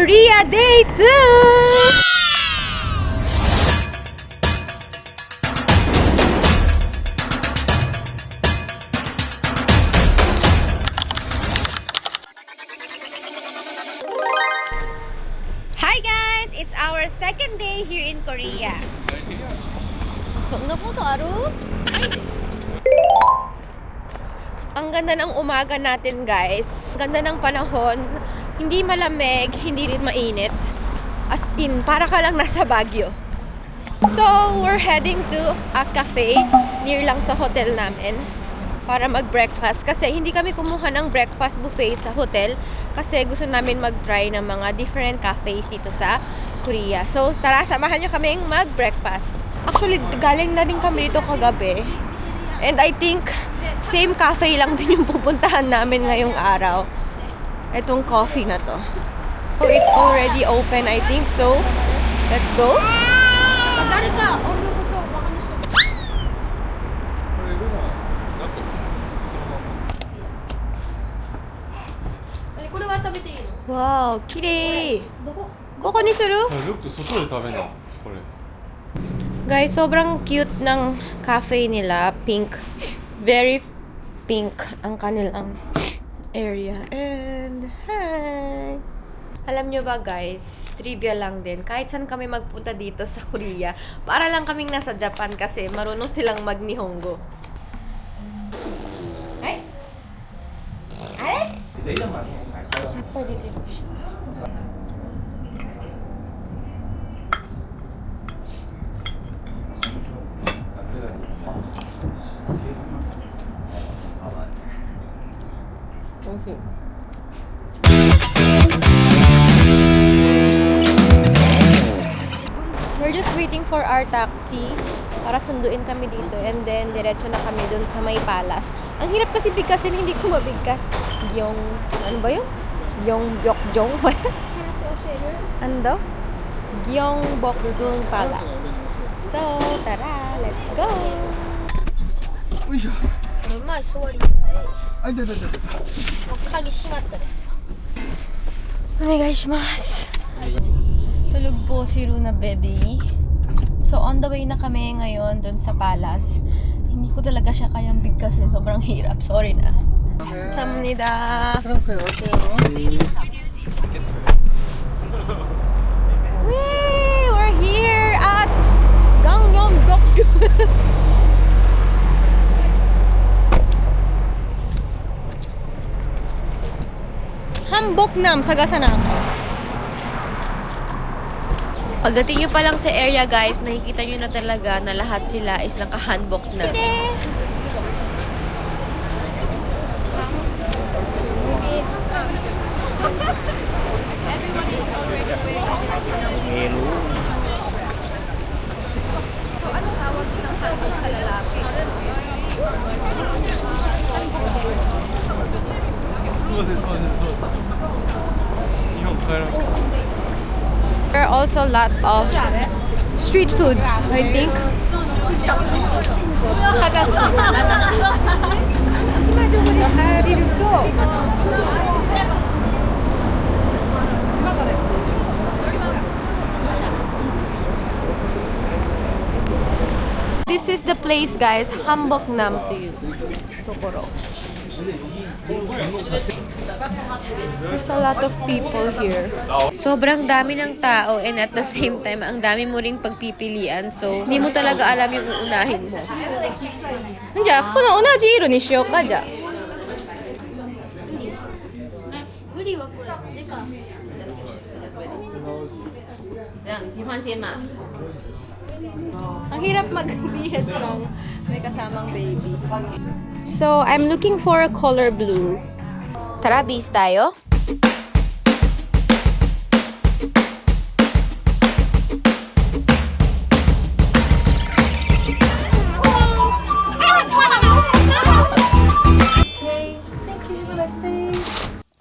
Korea Day 2! Hi guys! It's our second day here in Korea. So, na po to, Aru? Ang ganda ng umaga natin, guys. Ganda ng panahon. Hindi malamig, hindi rin mainit. As in, para ka lang nasa Baguio. So, we're heading to a cafe near lang sa hotel namin para mag-breakfast. Kasi hindi kami kumuha ng breakfast buffet sa hotel kasi gusto namin mag-try ng mga different cafes dito sa Korea. So, tara, samahan nyo kaming mag-breakfast. Actually, galing na rin kami dito kagabi. And I think, same cafe lang din yung pupuntahan namin ngayong araw. Itong coffee na to. So, it's already open, I think. So, let's go. Wow, kirei. Koko ni suru? よく外で食べるのこれ Guys, sobrang cute ng cafe nila. Pink. Very pink ang kanilang area. And, hi! Alam nyo ba guys, trivia lang din. Kahit saan kami magpunta dito sa Korea, para lang kaming nasa Japan kasi marunong silang mag-Nihongo. Ay! Ay! Pwede din siya. Okay. We're just waiting for our taxi para sunduin kami dito and then diretso na kami dun sa may palace. Ang hirap kasi bigkasin, hindi ko mabigkas. Yung, ano ba yun? Yung Byokjong? Ano daw? Gyeongbokgung Palace. So, tara, let's go! よいしょ前座りあいたいたいた鍵閉まったねお願いしますtulog po si Runa baby so on the way na kami ngayon dun sa palace hindi ko talaga siya kayang bigkasin sobrang hirap sorry na 감사합니다 we're here at Gyeongbokgung Hanboknam, Sagasanang. Pagdating nyo pa lang sa area guys, makikita nyo na talaga na lahat sila is naka-hanbok na. So, anong tawag ng hanbok sa lalaki? There are also a lot of street foods, I think. This is the place, guys. Hanboknam Tokoro. There's a lot of people here. Sobrang dami ng tao and at the same time, ang dami mo ring pagpipilian. So, hindi mo talaga alam yung uunahin mo. Diyan, ako na unaji iro ni shiyou ka dyan. Ang hirap mag-bihas ng may kasamang baby. So, I'm looking for a color blue. Tara, bis tayo.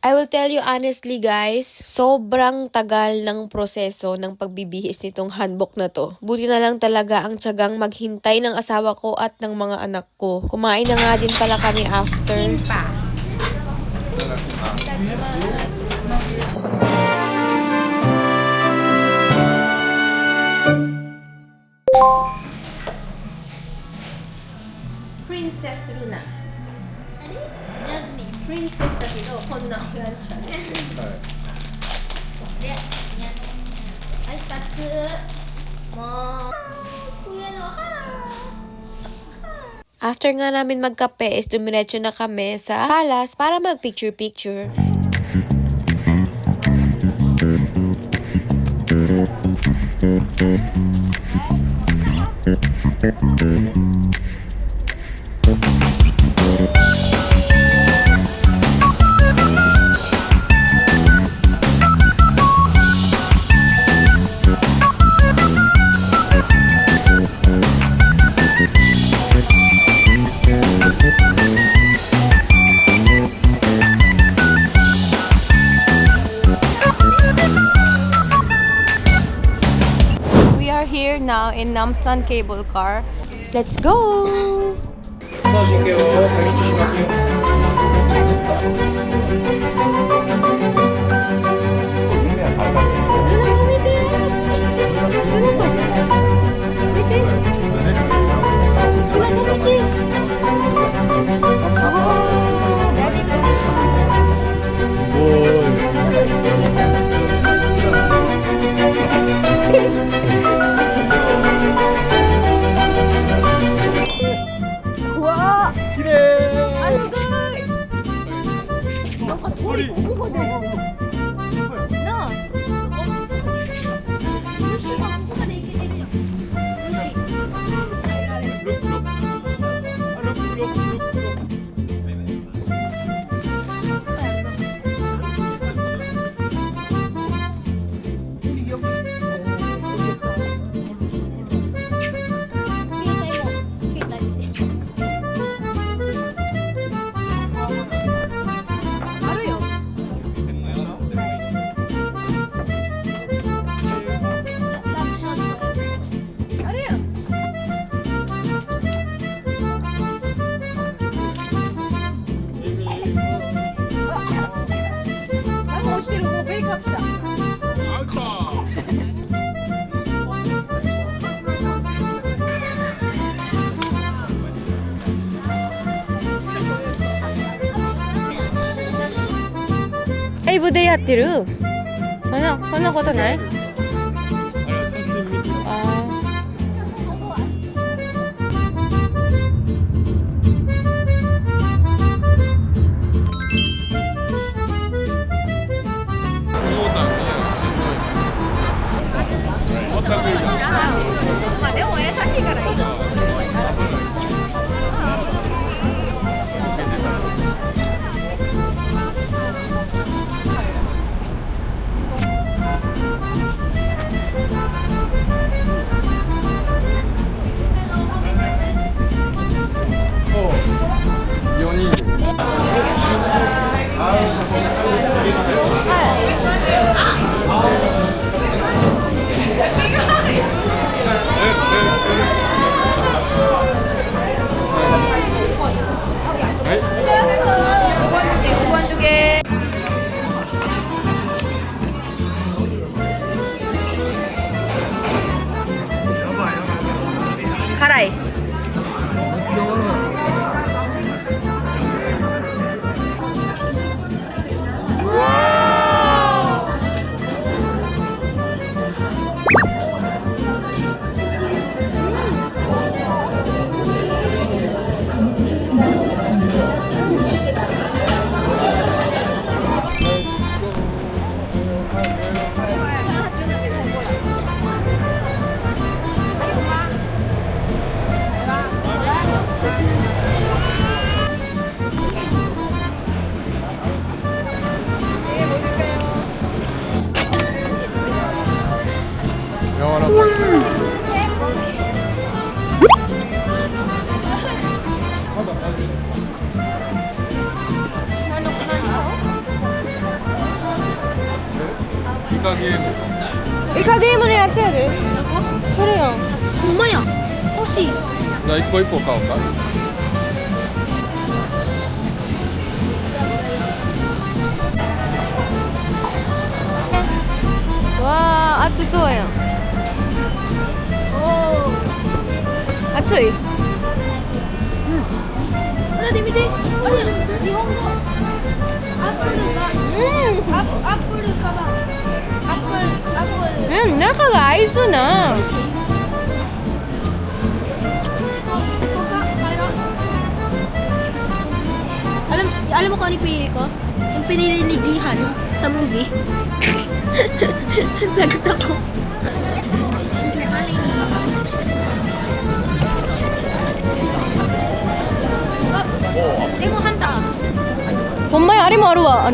I will tell you honestly guys, sobrang tagal ng proseso ng pagbibihis nitong hanbok na to. Buti na lang talaga ang tiyagang maghintay ng asawa ko at ng mga anak ko. Kumain na nga din pala kami after. Pa. プリンセスだけどこんなやんちゃで。はいで、はい、2つ。もう、上のAfter nga namin magkape is dumiretso na kami sa palace para mag-picture-picture. We are here now in Namsan Cable Car. Let's go! さあ神経を回避しますよ。すごい。わー、綺麗。あ、すごい。なんか鳥ここまで。なあ。虫がここまで行けてるやん。あるよ。あるやん。なんか落ちてる。もうブレイクアップした。ライブでやってる。そんなことない。あまあでも優しいからいいの。4人。辛い。柔らかい。イカゲーム。イカゲームのやつやで。それやん。ほんまや。欲しい。じゃあ一個一個買おうか。わあ、熱そうやん。おお。熱い。うん。あれで見て。あれやん。日本語。中がアイスna. Alam mo kung ano yung pinili ko? Yung pinili ni Gihan sa movie. Lagot ako. Hindi mo hanta. ほんまやあれもあるわ。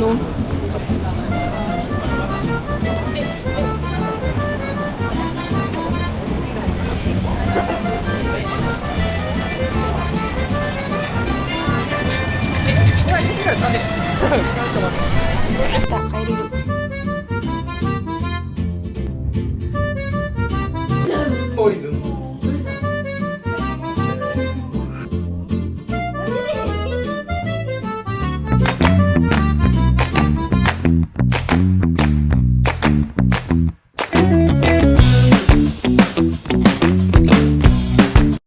帰れる。ポイズン。